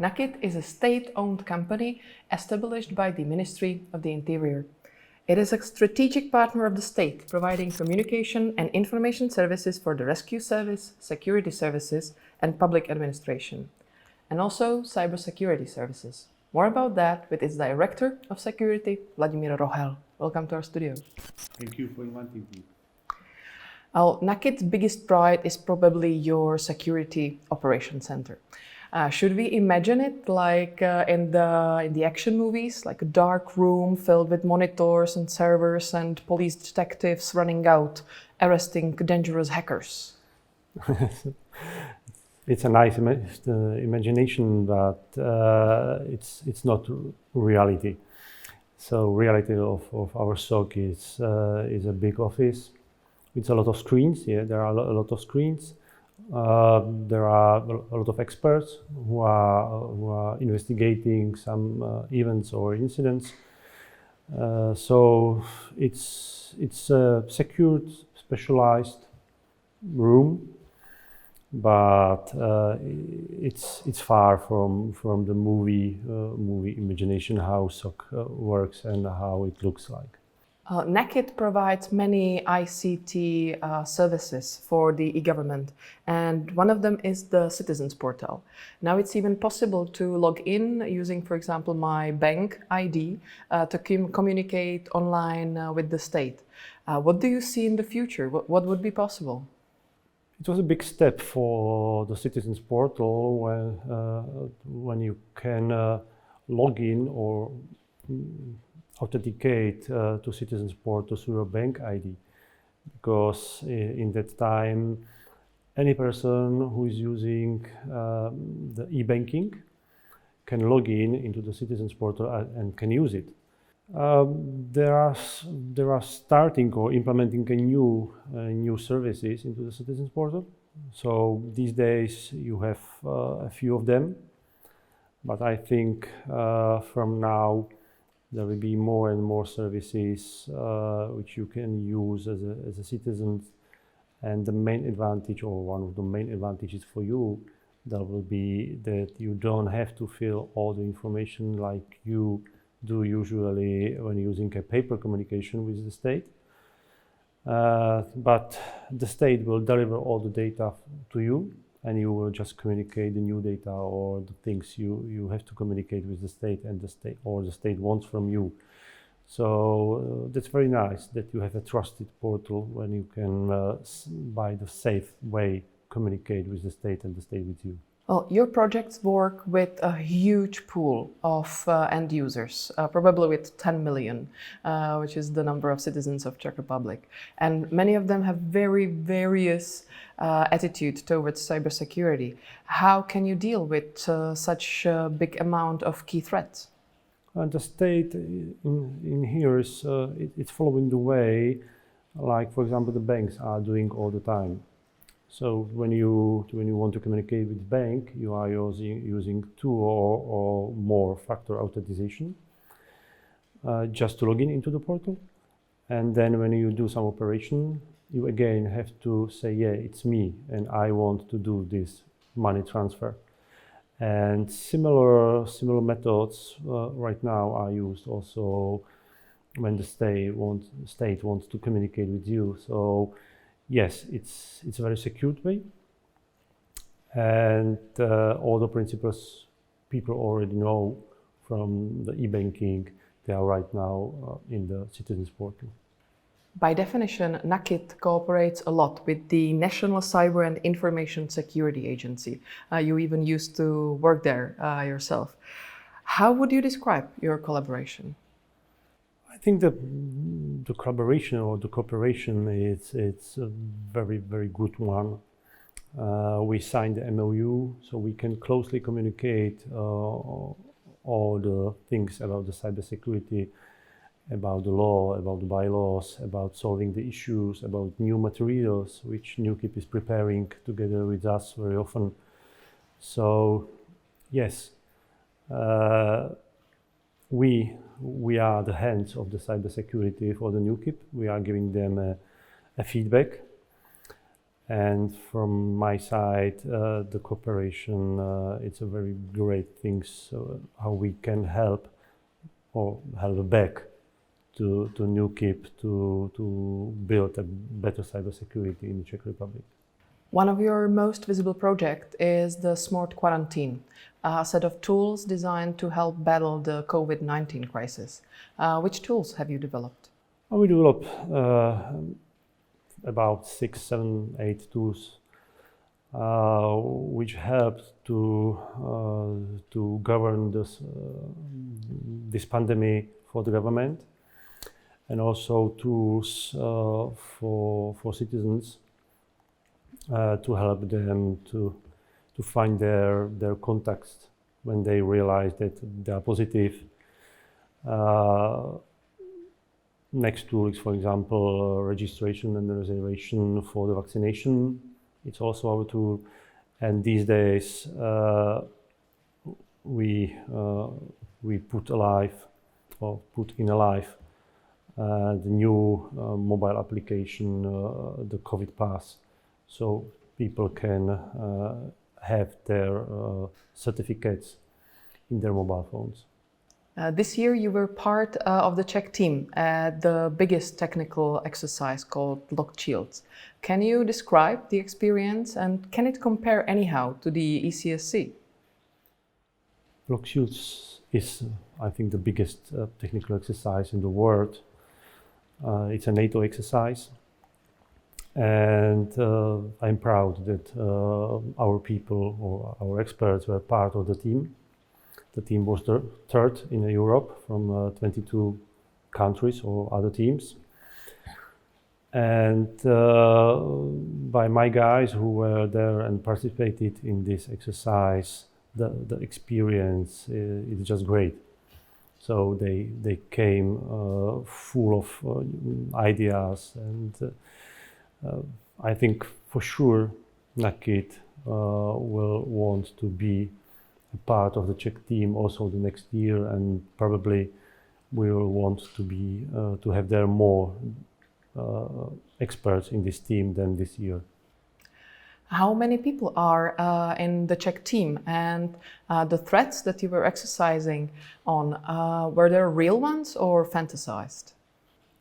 NAKIT is a state-owned company established by the Ministry of the Interior. It is a strategic partner of the state, providing communication and information services for the rescue service, security services, and public administration, and also cybersecurity services. More about that with its Director of Security, Vladimír Rohel. Welcome to our studio. Thank you for inviting me. NAKIT's biggest pride is probably your security operations center. Should we imagine it like in the action movies, like a dark room filled with monitors and servers and police detectives running out, arresting dangerous hackers? It's a nice imagination, but it's not reality. So reality of our SOC is a big office. It's a lot of screens. Yeah, there are a lot of screens. There are a lot of experts who are investigating some events or incidents. So it's a secured, specialized room, but it's far from the movie imagination how SOC works and how it looks like. NAKIT provides many ICT services for the e-government, and one of them is the Citizens Portal. Now it's even possible to log in using, for example, my bank ID to communicate online with the state. What do you see in the future? What would be possible? It was a big step for the Citizens Portal when you can log in or authenticate to Citizens Portal through a bank ID, because in that time any person who is using the e-banking can log in into the Citizens Portal and can use it. There are starting or implementing new services into the Citizens Portal. So these days you have a few of them, but I think from now there will be more and more services which you can use as a citizen. And the main advantage, or one of the main advantages for you, that will be that you don't have to fill all the information like you do usually when using a paper communication with the state. But the state will deliver all the data to you, and you will just communicate the new data or the things you have to communicate with the state, and the state wants from you. So that's very nice that you have a trusted portal when you can, by the safe way, communicate with the state and the state with you. Well, your projects work with a huge pool of end users, probably with 10 million, which is the number of citizens of Czech Republic. And many of them have very various attitude towards cybersecurity. How can you deal with such a big amount of key threats? The state in here is it's following the way, like for example the banks are doing all the time. So when you want to communicate with the bank, you are using two or more factor authorization just to log in into the portal. And then when you do some operation, you again have to say, yeah, it's me and I want to do this money transfer. And similar methods right now are used also when the state wants to communicate with you. So yes, it's a very secured way, and all the principles people already know from the e-banking, they are right now in the Citizens Portal. By definition, NAKIT cooperates a lot with the National Cyber and Information Security Agency. You even used to work there yourself. How would you describe your collaboration? I think the collaboration or the cooperation it's a very, very good one. We signed the MOU, so we can closely communicate all the things about the cybersecurity, about the law, about the bylaws, about solving the issues, about new materials which NUKIP is preparing together with us very often. So yes, we are the hands of the cybersecurity for the NUKIP. We are giving them a feedback, And from my side, the cooperation, it's a very great thing, so how we can help or help back to NAKIT to build a better cybersecurity in the Czech Republic. One of your most visible projects is the Smart Quarantine, a set of tools designed to help battle the COVID-19 crisis. Which tools have you developed? We developed about 6, 7, 8 tools which help to govern this pandemic for the government, and also tools for citizens to help them to find their contacts when they realize that they are positive. Next tool is, for example, registration and reservation for the vaccination. It's also our tool. And these days we put in alive the new mobile application, the COVID Pass, so people can have their certificates in their mobile phones. This year you were part of the Czech team at the biggest technical exercise called Locked Shields. Can you describe the experience, and can it compare anyhow to the ECSC? Locked Shields is, I think, the biggest technical exercise in the world. It's a NATO exercise, and I'm proud that our people or our experts were part of the team. The team was the third in Europe from 22 countries or other teams. And by my guys who were there and participated in this exercise, the experience is just great. So they came full of ideas, and I think for sure NAKIT will want to be part of the Czech team also the next year, and probably we will want to have there more experts in this team than this year. How many people are in the Czech team, and the threats that you were exercising on, were there real ones or fantasized?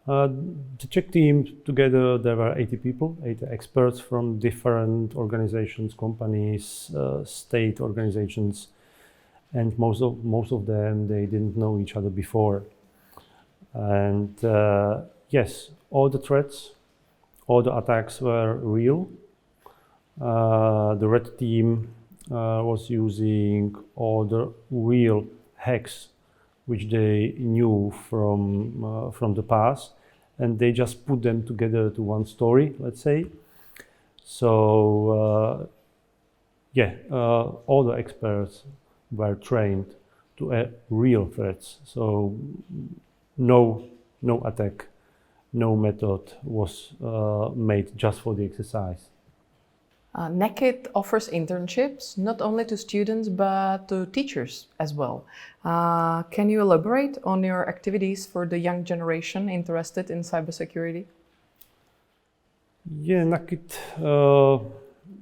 The Czech team together, there were 80 people, 80 experts from different organizations, companies, state organizations. And most of them, they didn't know each other before. And yes, all the threats, all the attacks were real. The red team was using all the real hacks which they knew from the past, and they just put them together to one story, let's say. So all the experts were trained to real threats. So no attack, no method was made just for the exercise. NAKIT offers internships not only to students but to teachers as well. Can you elaborate on your activities for the young generation interested in cybersecurity? Yeah, NAKIT,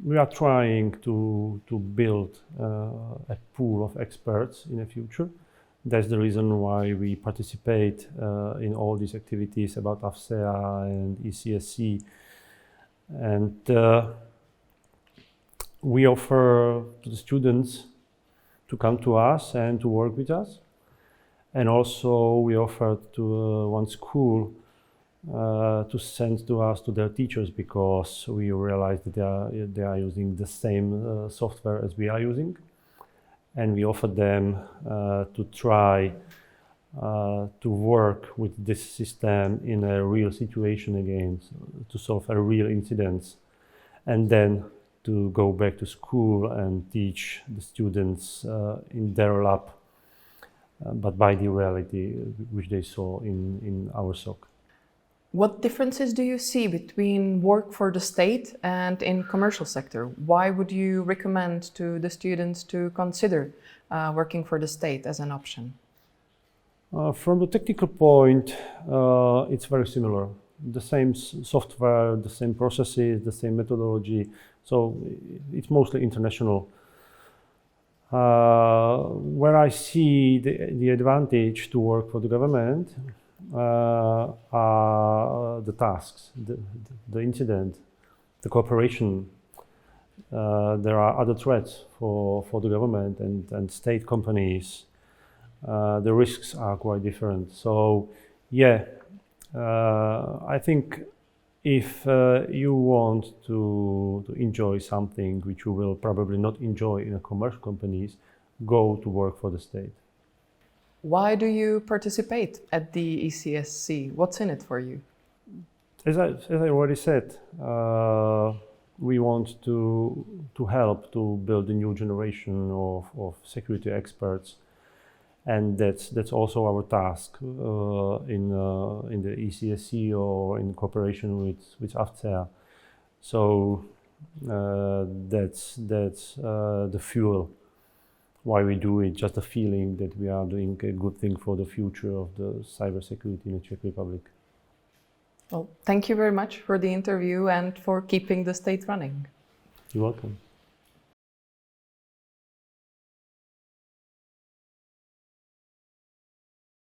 we are trying to build a pool of experts in the future. That's the reason why we participate in all these activities about AFSEA and ECSC. And we offer to the students to come to us and to work with us. And also we offer to one school to send to us to their teachers, because we realize that they are using the same software as we are using. And we offer them to try to work with this system in a real situation again, to solve a real incidents, and then to go back to school and teach the students in their lab, but by the reality which they saw in our SOC. What differences do you see between work for the state and in commercial sector? Why would you recommend to the students to consider working for the state as an option? From the technical point, it's very similar. the same software, the same processes, the same methodology. So it's mostly international. Where I see the advantage to work for the government are the tasks, the incident, the cooperation. There are other threats for the government and state companies. The risks are quite different. So, yeah, I think if you want to enjoy something which you will probably not enjoy in a commercial companies, go to work for the state. Why do you participate at the ECSC? What's in it for you? As I already said, we want to help to build a new generation of security experts, and that's also our task in the ECSC or in cooperation with AFCEA. So that's the fuel why we do it. Just a feeling that we are doing a good thing for the future of the cybersecurity in the Czech Republic. Well, thank you very much for the interview and for keeping the state running. You're welcome.